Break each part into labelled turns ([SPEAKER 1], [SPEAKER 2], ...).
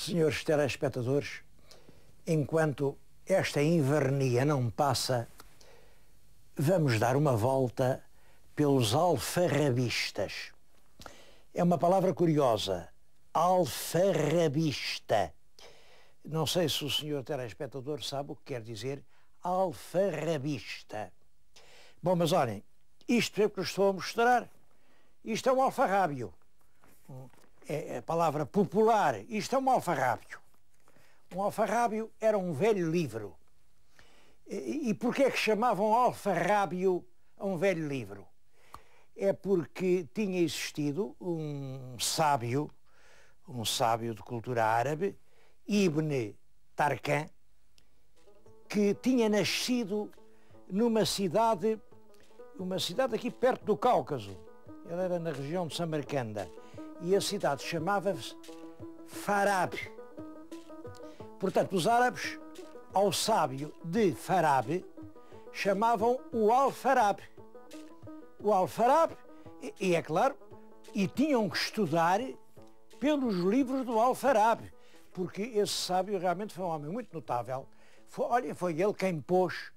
[SPEAKER 1] Senhores telespectadores, enquanto esta invernia não passa, vamos dar uma volta pelos alfarrabistas. É uma palavra curiosa, alfarrabista. Não sei se o senhor telespectador sabe o que quer dizer alfarrabista. Bom, mas olhem, isto é o que eu estou a mostrar. Isto é um alfarrábio. É a palavra popular. Isto é um alfarrábio. Um alfarrábio era um velho livro. E porquê é que chamavam alfarrábio a um velho livro? É porque tinha existido um sábio de cultura árabe, Ibn Tarkhan, que tinha nascido numa cidade aqui perto do Cáucaso. Ele era na região de Samarcanda. E a cidade chamava-se Farab. Portanto, os árabes, ao sábio de Farab, chamavam o Alfarab. O Alfarab, e é claro, e tinham que estudar pelos livros do Alfarab, porque esse sábio realmente foi um homem muito notável. Foi ele quem pôs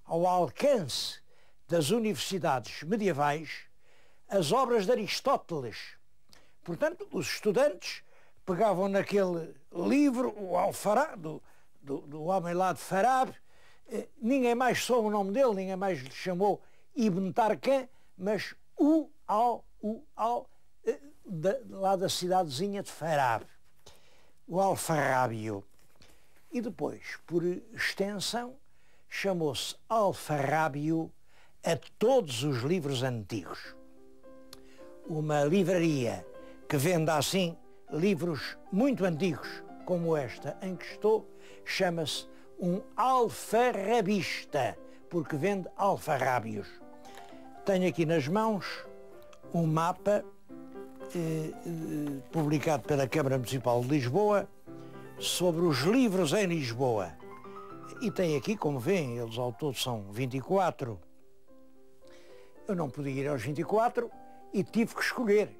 [SPEAKER 1] ao alcance das universidades medievais as obras de Aristóteles. Portanto, os estudantes pegavam naquele livro, o Alfarab, do homem lá de Farab. Ninguém mais soube o nome dele, ninguém mais lhe chamou Ibn Tarkhan, mas lá da cidadezinha de Farab, o alfarrábio. E depois, por extensão, chamou-se alfarrábio a todos os livros antigos. Uma livraria que venda assim livros muito antigos, como esta em que estou, chama-se um alfarrabista, porque vende alfarrábios. Tenho aqui nas mãos um mapa publicado pela Câmara Municipal de Lisboa sobre os livros em Lisboa. E tem aqui, como veem, eles ao todo são 24. Eu não podia ir aos 24 e tive que escolher.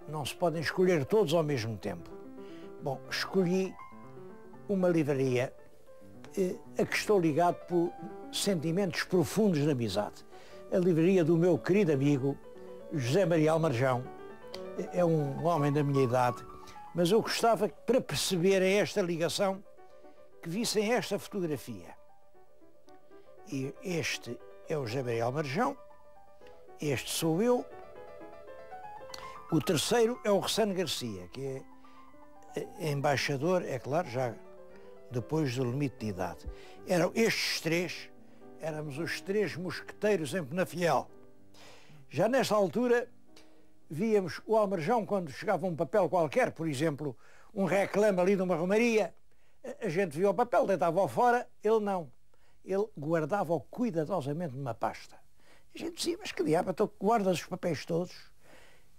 [SPEAKER 1] Não se podem escolher todos ao mesmo tempo. Bom, escolhi uma livraria a que estou ligado por sentimentos profundos de amizade. A livraria do meu querido amigo José Maria Almarjão. É um homem da minha idade, mas eu gostava que, para perceberem esta ligação, que vissem esta fotografia. E este é o José Maria Almarjão, este sou eu. O terceiro é o Ressano Garcia, que é embaixador, é claro, já depois do limite de idade. Eram estes três, éramos os três mosqueteiros em Penafiel. Já nesta altura, víamos o Almarjão quando chegava um papel qualquer, por exemplo, um reclame ali de uma romaria, a gente via o papel, deitava-o fora, ele não. Ele guardava-o cuidadosamente numa pasta. A gente dizia, mas que diabo, então guardas os papéis todos?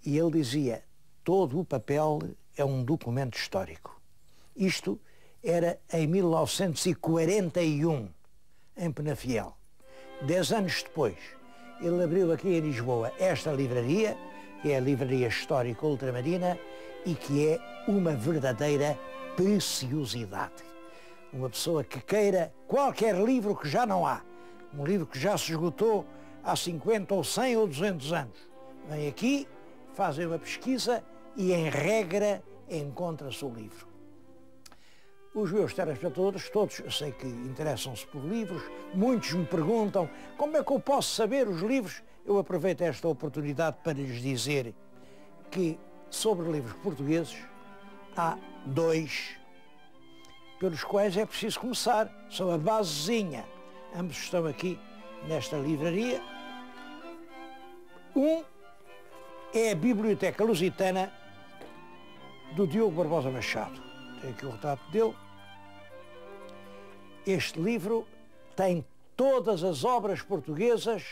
[SPEAKER 1] E ele dizia, todo o papel é um documento histórico. Isto era em 1941, em Penafiel. 10 anos depois, ele abriu aqui em Lisboa esta livraria, que é a Livraria Histórica Ultramarina, e que é uma verdadeira preciosidade. Uma pessoa que queira qualquer livro que já não há, um livro que já se esgotou há 50 ou 100 ou 200 anos, vem aqui, fazem uma pesquisa e, em regra, encontra-se o livro. Os meus telespectadores, todos, eu sei que interessam-se por livros, muitos me perguntam como é que eu posso saber os livros. Eu aproveito esta oportunidade para lhes dizer que, sobre livros portugueses, há dois pelos quais é preciso começar. São a basezinha. Ambos estão aqui nesta livraria. Um é a Biblioteca Lusitana, do Diogo Barbosa Machado. Tem aqui o retrato dele. Este livro tem todas as obras portuguesas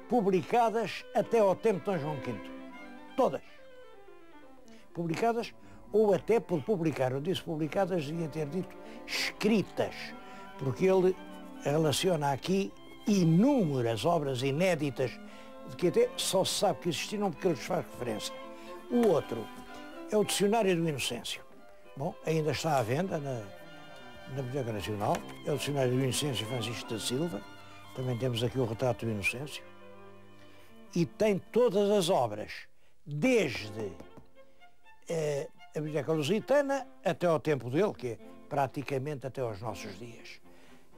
[SPEAKER 1] publicadas até ao tempo de Dom João V. Todas. Publicadas ou até por publicar. Eu disse publicadas, devia ter dito escritas, porque ele relaciona aqui inúmeras obras inéditas de que até só se sabe que existiram porque ele lhes faz referência. O outro é o Dicionário do Inocêncio. Bom, ainda está à venda na Biblioteca Nacional. É o Dicionário do Inocêncio Francisco da Silva. Também temos aqui o Retrato do Inocêncio. E tem todas as obras, desde a Biblioteca Lusitana até ao tempo dele, que é praticamente até aos nossos dias.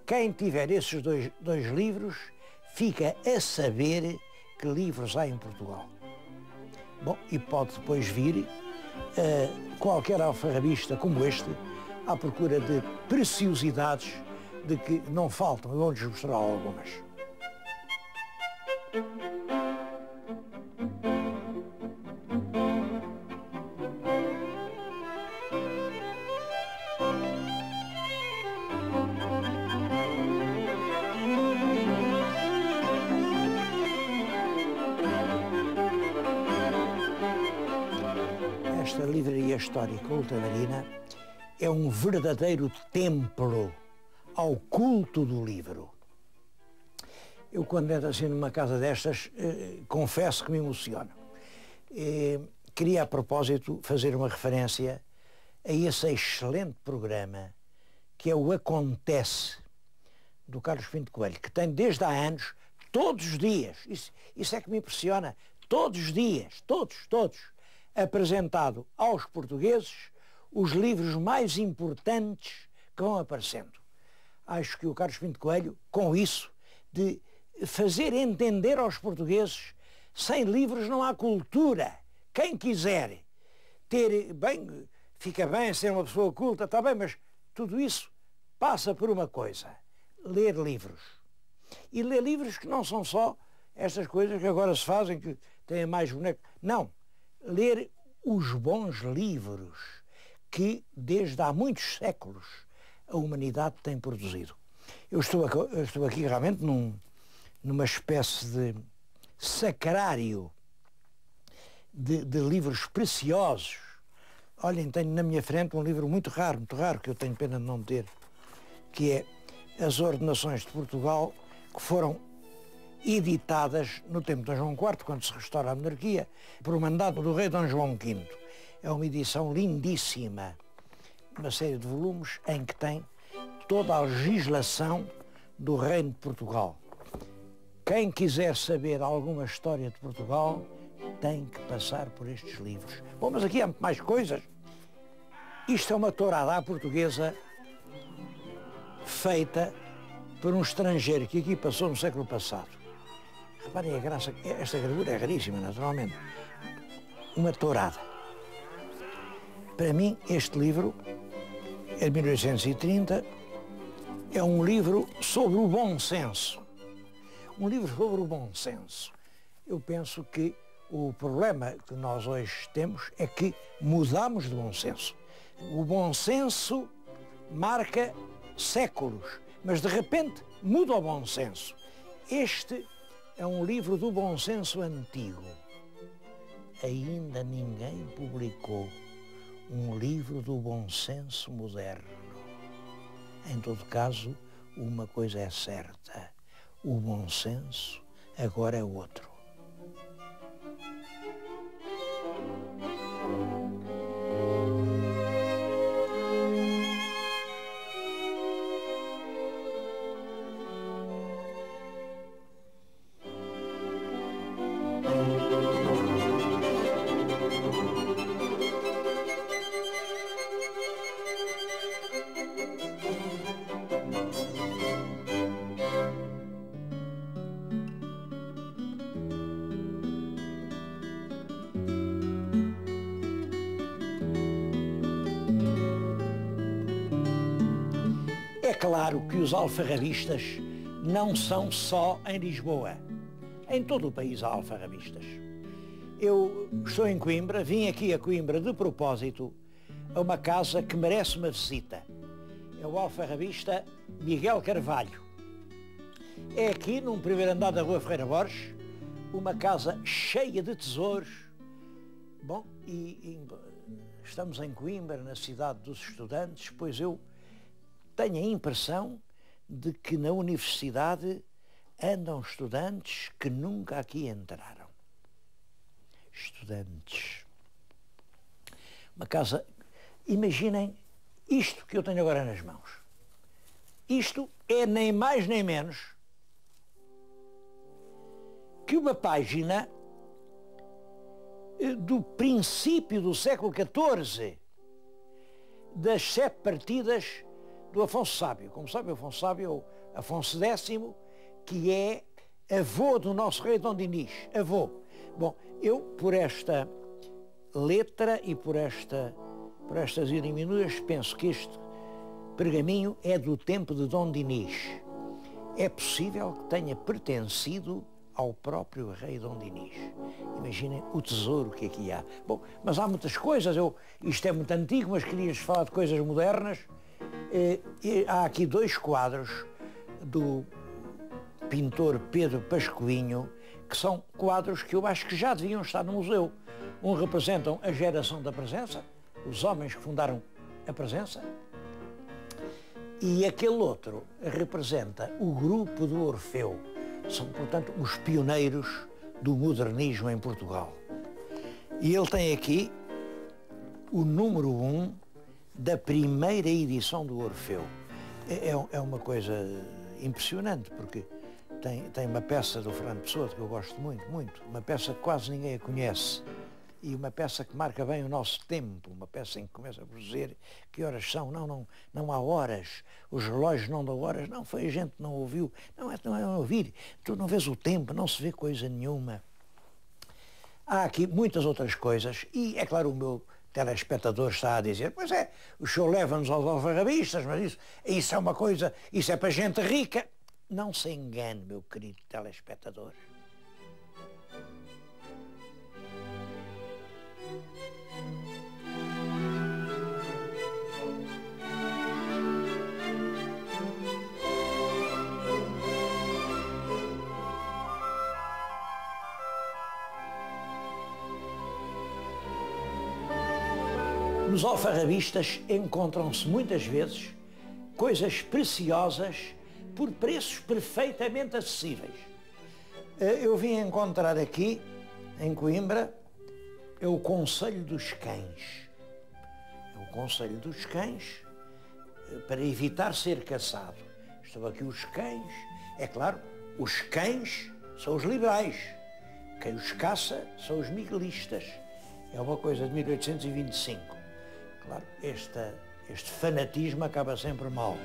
[SPEAKER 1] Quem tiver esses dois livros fica a saber que livros há em Portugal. Bom, e pode depois vir qualquer alfarrabista como este à procura de preciosidades de que não faltam. Eu vou-lhes mostrar algumas. Esta livraria histórica ultramarina é um verdadeiro templo ao culto do livro. Eu, quando entro assim numa casa destas, confesso que me emociono. Queria, a propósito, fazer uma referência a esse excelente programa que é o Acontece, do Carlos Pinto Coelho, que tem desde há anos, todos os dias, isso é que me impressiona, todos os dias, todos, apresentado aos portugueses os livros mais importantes que vão aparecendo. Acho que o Carlos Pinto Coelho, com isso, de fazer entender aos portugueses, sem livros não há cultura. Quem quiser ter, bem, fica bem ser uma pessoa culta, está bem, mas tudo isso passa por uma coisa, ler livros. E ler livros que não são só estas coisas que agora se fazem, que têm mais bonecos. Não. Ler os bons livros que, desde há muitos séculos, a humanidade tem produzido. Eu estou aqui realmente numa espécie de sacrário de livros preciosos. Olhem, tenho na minha frente um livro muito raro, que eu tenho pena de não ter, que é As Ordenações de Portugal, que foram editadas no tempo de Dom João IV, quando se restaura a monarquia, por mandado do rei Dom João V. É uma edição lindíssima, uma série de volumes em que tem toda a legislação do Reino de Portugal. Quem quiser saber alguma história de Portugal tem que passar por estes livros. Bom, mas aqui há muito mais coisas. Isto é uma tourada à portuguesa feita por um estrangeiro que aqui passou no século passado. Reparem a graça, esta gravura é raríssima, naturalmente. Uma tourada. Para mim, este livro, é de 1830, é um livro sobre o bom senso. Um livro sobre o bom senso. Eu penso que o problema que nós hoje temos é que mudamos de bom senso. O bom senso marca séculos, mas de repente muda o bom senso. Este é um livro do bom senso antigo. Ainda ninguém publicou um livro do bom senso moderno. Em todo caso, uma coisa é certa: o bom senso agora é outro. É claro que os alfarrabistas não são só em Lisboa. Em todo o país há alfarrabistas. Eu estou em Coimbra, vim aqui a Coimbra de propósito a uma casa que merece uma visita. É o alfarrabista Miguel Carvalho. É aqui, num primeiro andar da Rua Ferreira Borges, uma casa cheia de tesouros. Bom, e estamos em Coimbra, na cidade dos estudantes, pois eu tenho a impressão de que na universidade andam estudantes que nunca aqui entraram. Estudantes. Uma casa, imaginem isto que eu tenho agora nas mãos. Isto é nem mais nem menos que uma página do princípio do século XIV, das 7 partidas do Afonso Sábio. Como sabe, Afonso Sábio é o Afonso X, que é avô do nosso rei Dom Dinis. Avô. Bom, eu, por esta letra e por estas diminutas, penso que este pergaminho é do tempo de Dom Dinis. É possível que tenha pertencido ao próprio rei Dom Dinis. Imaginem o tesouro que aqui há. Bom, mas há muitas coisas, isto é muito antigo, mas queria falar de coisas modernas. Há aqui 2 quadros do pintor Pedro Pascoinho, que são quadros que eu acho que já deviam estar no museu. Um representam a geração da Presença, os homens que fundaram a Presença, e aquele outro representa o grupo do Orfeu. São, portanto, os pioneiros do modernismo em Portugal. E ele tem aqui o número 1 da primeira edição do Orfeu. É uma coisa impressionante, porque tem uma peça do Fernando Pessoa que eu gosto muito, muito. Uma peça que quase ninguém a conhece. E uma peça que marca bem o nosso tempo, uma peça em que começa por dizer que horas são. Não há horas, os relógios não dão horas, não, foi a gente que não ouviu, não é ouvir, tu não vês o tempo, não se vê coisa nenhuma. Há aqui muitas outras coisas e, é claro, o meu telespectador está a dizer, pois é, o senhor leva-nos aos alfarrabistas, mas isso é uma coisa, isso é para gente rica. Não se engane, meu querido telespectador. Nos alfarrabistas encontram-se muitas vezes coisas preciosas por preços perfeitamente acessíveis. Eu vim encontrar aqui, em Coimbra, é o Conselho dos Cães. É o Conselho dos Cães para evitar ser caçado. Estão aqui os cães. É claro, os cães são os liberais. Quem os caça são os miguelistas. É uma coisa de 1825. Claro, este fanatismo acaba sempre mal.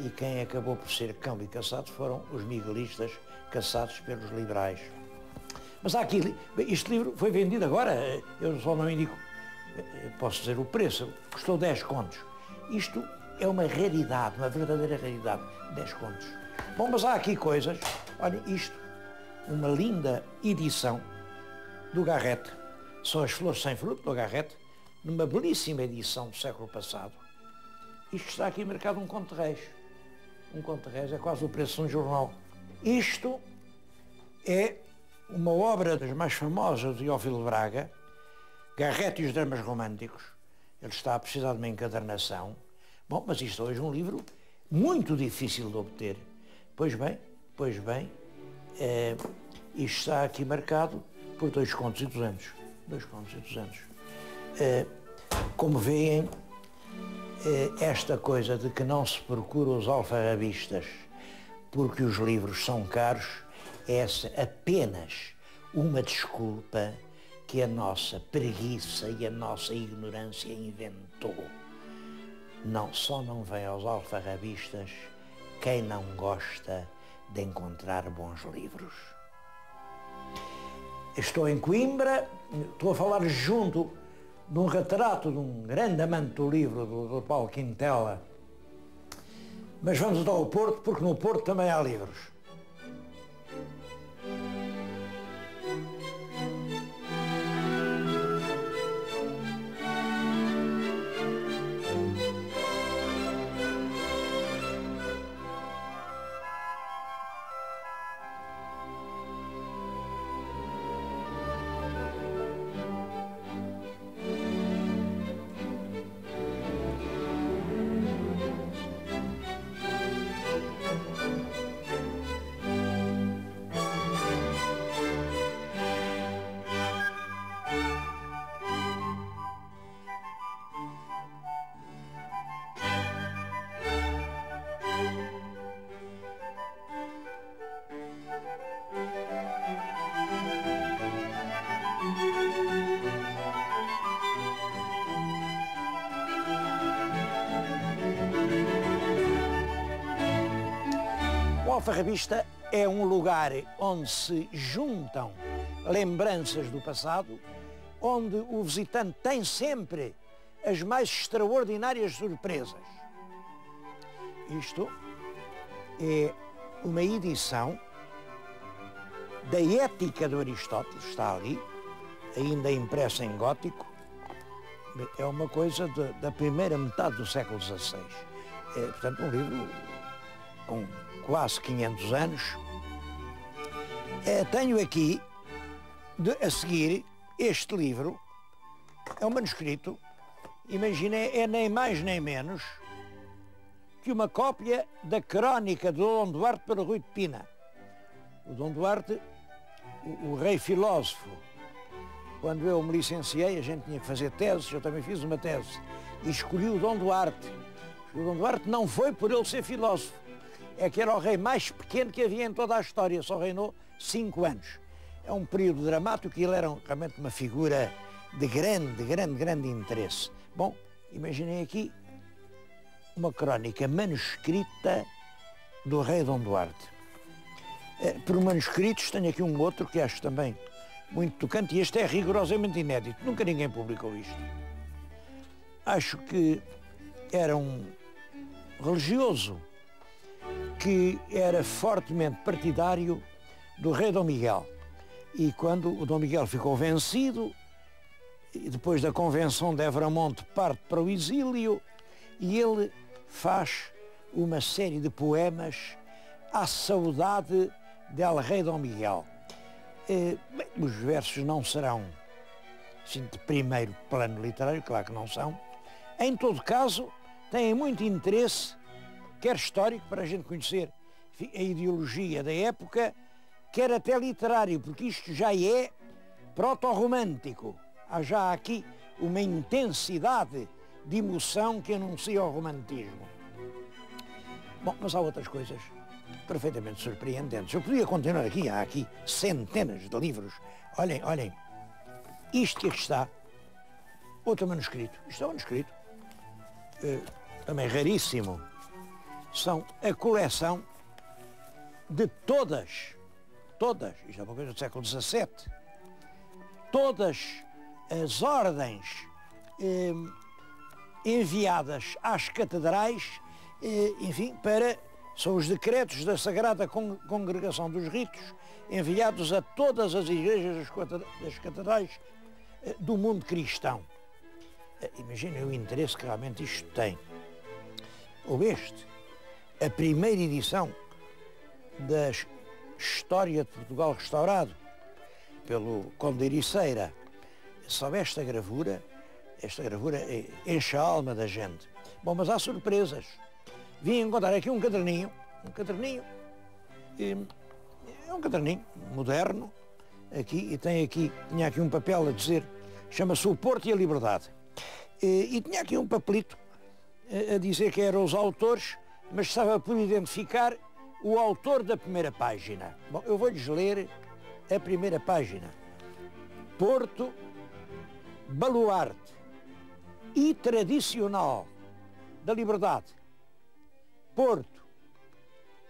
[SPEAKER 1] E quem acabou por ser cão e caçado foram os miguelistas caçados pelos liberais. Mas há aqui, este livro foi vendido agora, eu só não indico, posso dizer o preço, custou 10 contos. Isto é uma raridade, uma verdadeira raridade, 10 contos. Bom, mas há aqui coisas, olha isto, uma linda edição do Garrett, são as Flores Sem Fruto do Garrett, numa belíssima edição do século passado. Isto está aqui marcado um conto de réis. Um conto de réis é quase o preço de um jornal. Isto é uma obra das mais famosas de Teófilo Braga, Garrett e os Dramas Românticos. Ele está a precisar de uma encadernação. Bom, mas isto hoje é um livro muito difícil de obter. Pois bem, isto está aqui marcado por 2 contos e 200. 2 contos e 200. Como veem, esta coisa de que não se procura os alfarrabistas porque os livros são caros, é apenas uma desculpa que a nossa preguiça e a nossa ignorância inventou. Só não vem aos alfarrabistas quem não gosta de encontrar bons livros. Estou em Coimbra, estou a falar junto de um retrato de um grande amante do livro, do Paulo Quintela. Mas vamos então ao Porto, porque no Porto também há livros. Alfarrabista é um lugar onde se juntam lembranças do passado, onde o visitante tem sempre as mais extraordinárias surpresas. Isto é uma edição da Ética de Aristóteles, está ali, ainda impressa em gótico. É uma coisa da primeira metade do século XVI. É, portanto, um livro com quase 500 anos. Tenho aqui, a seguir, este livro. É um manuscrito, imaginem, é nem mais nem menos que uma cópia da crónica de Dom Duarte para Rui de Pina. O Dom Duarte, o rei filósofo, quando eu me licenciei, a gente tinha que fazer teses, eu também fiz uma tese, e escolhi o Dom Duarte. O Dom Duarte não foi por ele ser filósofo, é que era o rei mais pequeno que havia em toda a história, só reinou 5 anos. É um período dramático e ele era realmente uma figura de grande interesse. Bom, imaginem aqui uma crónica manuscrita do rei Dom Duarte. Por manuscritos tenho aqui um outro que acho também muito tocante, e este é rigorosamente inédito, nunca ninguém publicou isto. Acho que era um religioso que era fortemente partidário do rei Dom Miguel. E quando o Dom Miguel ficou vencido, e depois da convenção de Evramonte parte para o exílio, e ele faz uma série de poemas à saudade del rei Dom Miguel. Bem, os versos não serão assim, de primeiro plano literário, claro que não são. Em todo caso, têm muito interesse, quer histórico, para a gente conhecer a ideologia da época, quer até literário, porque isto já é proto-romântico. Há já aqui uma intensidade de emoção que anuncia o romantismo. Bom, mas há outras coisas perfeitamente surpreendentes. Eu podia continuar aqui, há aqui centenas de livros. Olhem, isto que aqui está, outro manuscrito. Isto é um manuscrito, também raríssimo. São a coleção de todas, isto é uma coisa do século XVII, todas as ordens enviadas às catedrais, enfim, são os decretos da Sagrada Congregação dos Ritos, enviados a todas as igrejas das catedrais do mundo cristão. Imaginem o interesse que realmente isto tem. Ou a primeira edição da História de Portugal restaurado pelo Conde de Ericeira. Só esta gravura enche a alma da gente. Bom, mas há surpresas. Vim encontrar aqui um caderninho, é um caderninho moderno, aqui, e tinha aqui um papel a dizer, chama-se O Porto e a Liberdade. E tinha aqui um papelito a dizer que eram os autores, mas estava por identificar o autor da primeira página. Bom, eu vou-lhes ler a primeira página. Porto, baluarte e tradicional da liberdade. Porto,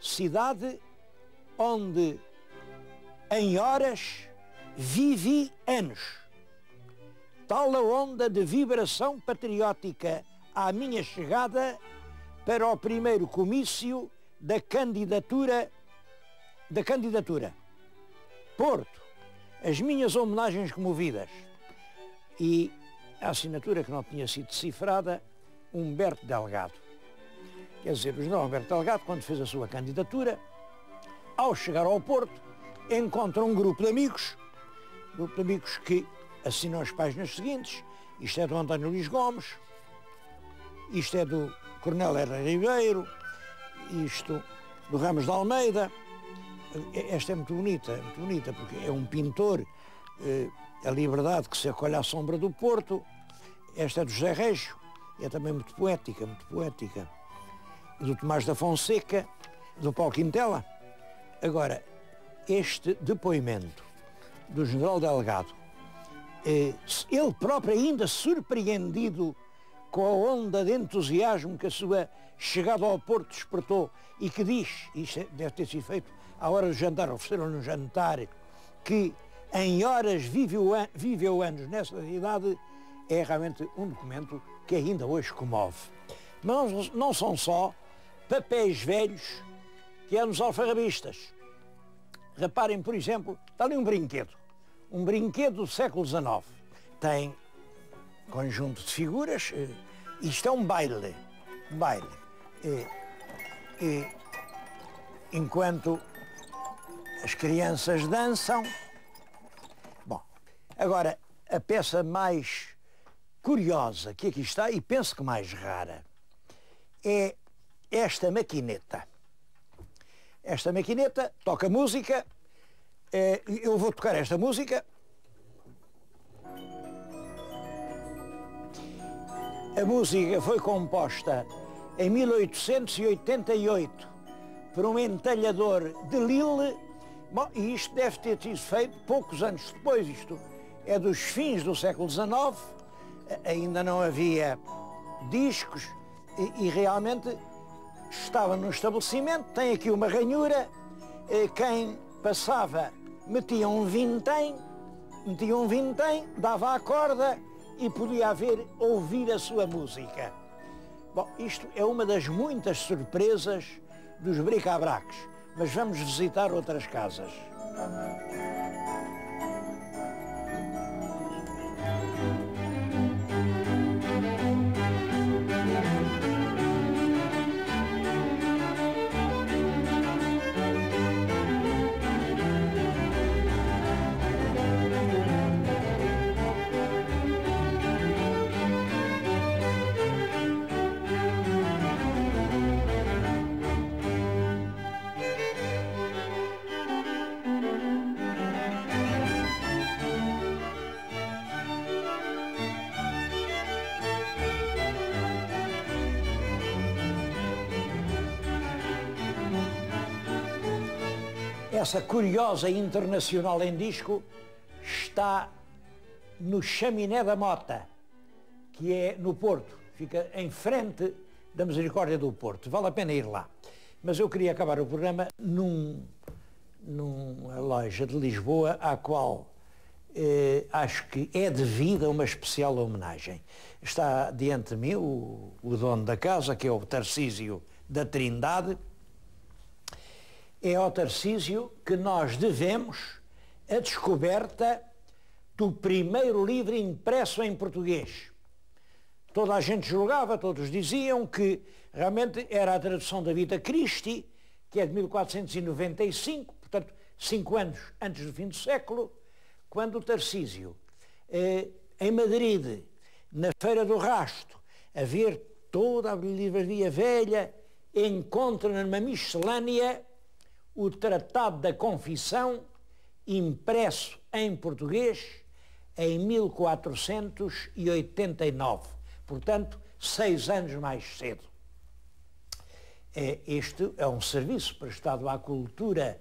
[SPEAKER 1] cidade onde em horas vivi anos. Tal a onda de vibração patriótica à minha chegada para o primeiro comício da candidatura. Porto, as minhas homenagens comovidas. E a assinatura que não tinha sido decifrada, Humberto Delgado. Quer dizer, o general Humberto Delgado, quando fez a sua candidatura, ao chegar ao Porto, encontra um grupo de amigos que assinam as páginas seguintes. Isto é do António Luís Gomes, isto é do Coronel Herrera Ribeiro, isto do Ramos de Almeida. Esta é muito bonita, porque é um pintor, a liberdade que se acolhe à sombra do Porto. Esta é do José Régio, é também muito poética. Do Tomás da Fonseca, do Paulo Quintela. Agora, este depoimento do general Delgado, ele próprio ainda surpreendido com a onda de entusiasmo que a sua chegado ao Porto, despertou e que diz, isto deve ter sido feito à hora do jantar, ofereceram-lhe um jantar, que em horas viveu anos nessa idade, é realmente um documento que ainda hoje comove. Mas não são só papéis velhos que é nos alfarrabistas. Reparem, por exemplo, está ali um brinquedo do século XIX. Tem conjunto de figuras, isto é um baile. Enquanto as crianças dançam. Bom, agora, a peça mais curiosa que aqui está, e penso que mais rara, é esta maquineta. Esta maquineta toca música, eu vou tocar esta música. A música foi composta em 1888 por um entalhador de Lille. Bom, e isto deve ter sido feito poucos anos depois, isto é dos fins do século XIX, ainda não havia discos e realmente estava num estabelecimento, tem aqui uma ranhura, quem passava metia um vintém, dava a corda e podia ouvir a sua música. Bom, isto é uma das muitas surpresas dos bric-a-bracs, mas vamos visitar outras casas. Essa curiosa Internacional em disco está no Chaminé da Mota, que é no Porto, fica em frente da Misericórdia do Porto. Vale a pena ir lá. Mas eu queria acabar o programa numa loja de Lisboa, à qual acho que é devida uma especial homenagem. Está diante de mim o dono da casa, que é o Tarcísio da Trindade. É ao Tarcísio que nós devemos a descoberta do primeiro livro impresso em português. Toda a gente julgava, todos diziam que realmente era a tradução da Vita Christi, que é de 1495, portanto, 5 anos antes do fim do século, quando o Tarcísio, em Madrid, na Feira do Rasto, a ver toda a livraria velha, encontra numa miscelânea o Tratado da Confissão, impresso em português em 1489, portanto, 6 anos mais cedo. Este é um serviço prestado à cultura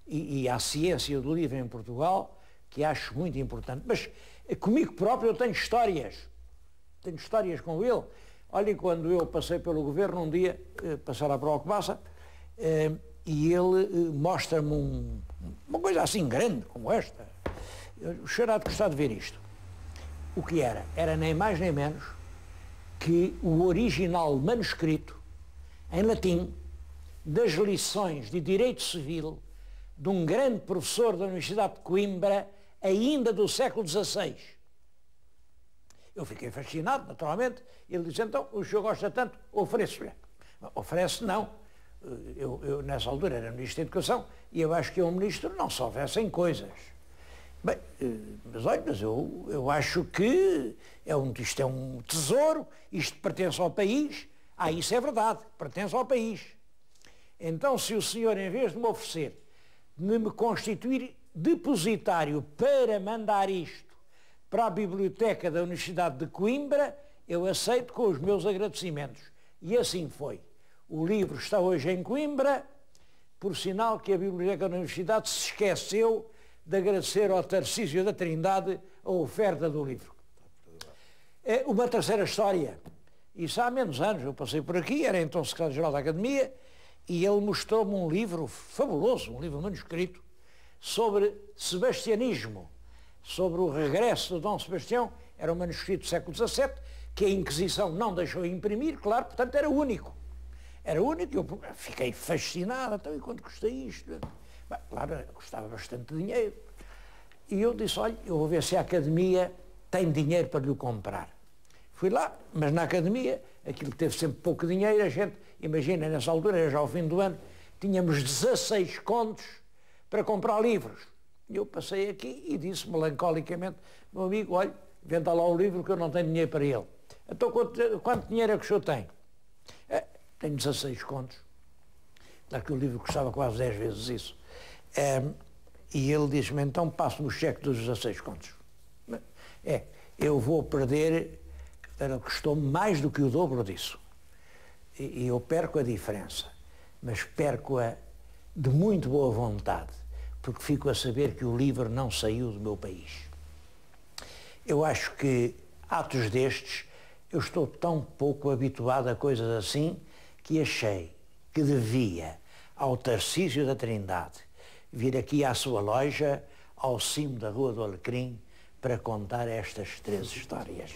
[SPEAKER 1] e à ciência do livro em Portugal, que acho muito importante. Mas comigo próprio eu tenho histórias com ele. Olhem, quando eu passei pelo governo um dia, passar lá para o Alcobaça, e ele mostra-me uma coisa assim grande como esta. O senhor há de gostar de ver isto. O que era? Era nem mais nem menos que o original manuscrito, em latim, das lições de Direito Civil de um grande professor da Universidade de Coimbra, ainda do século XVI. Eu fiquei fascinado, naturalmente. Ele disse, então, o senhor gosta tanto, ofereço-lhe. Oferece não. Eu, nessa altura, era Ministro da Educação e eu acho que um ministro não se houvessem coisas. Bem, mas olha, eu acho que isto é um tesouro, isto pertence ao país. Isso é verdade, pertence ao país. Então, se o senhor, em vez de me oferecer, de me constituir depositário para mandar isto para a Biblioteca da Universidade de Coimbra, eu aceito com os meus agradecimentos. E assim foi. O livro está hoje em Coimbra, por sinal que a Biblioteca da Universidade se esqueceu de agradecer ao Tarcísio da Trindade a oferta do livro. Uma terceira história. Isso há menos anos, eu passei por aqui, era então secretário-geral da Academia, e ele mostrou-me um livro fabuloso, um livro manuscrito, sobre sebastianismo, sobre o regresso de Dom Sebastião. Era um manuscrito do século XVII, que a Inquisição não deixou imprimir, claro, portanto era único. Era único, eu fiquei fascinado, então, e quanto custa isto? Bem, claro, custava bastante dinheiro. E eu disse, olha, eu vou ver se a Academia tem dinheiro para lhe comprar. Fui lá, mas na Academia, aquilo teve sempre pouco dinheiro, a gente, imagina, nessa altura, era já ao fim do ano, tínhamos 16 contos para comprar livros. E eu passei aqui e disse melancolicamente, meu amigo, olha, venda lá o livro que eu não tenho dinheiro para ele. Então quanto dinheiro é que o senhor tem? Tenho 16 contos. Aquele livro custava quase 10 vezes isso. E ele disse-me, então passo-me o cheque dos 16 contos. Eu vou perder, custou-me mais do que o dobro disso. E eu perco a diferença, mas perco-a de muito boa vontade, porque fico a saber que o livro não saiu do meu país. Eu acho que atos destes, eu estou tão pouco habituado a coisas assim, que achei que devia, ao Tarcísio da Trindade, vir aqui à sua loja, ao cimo da Rua do Alecrim, para contar estas 3 histórias.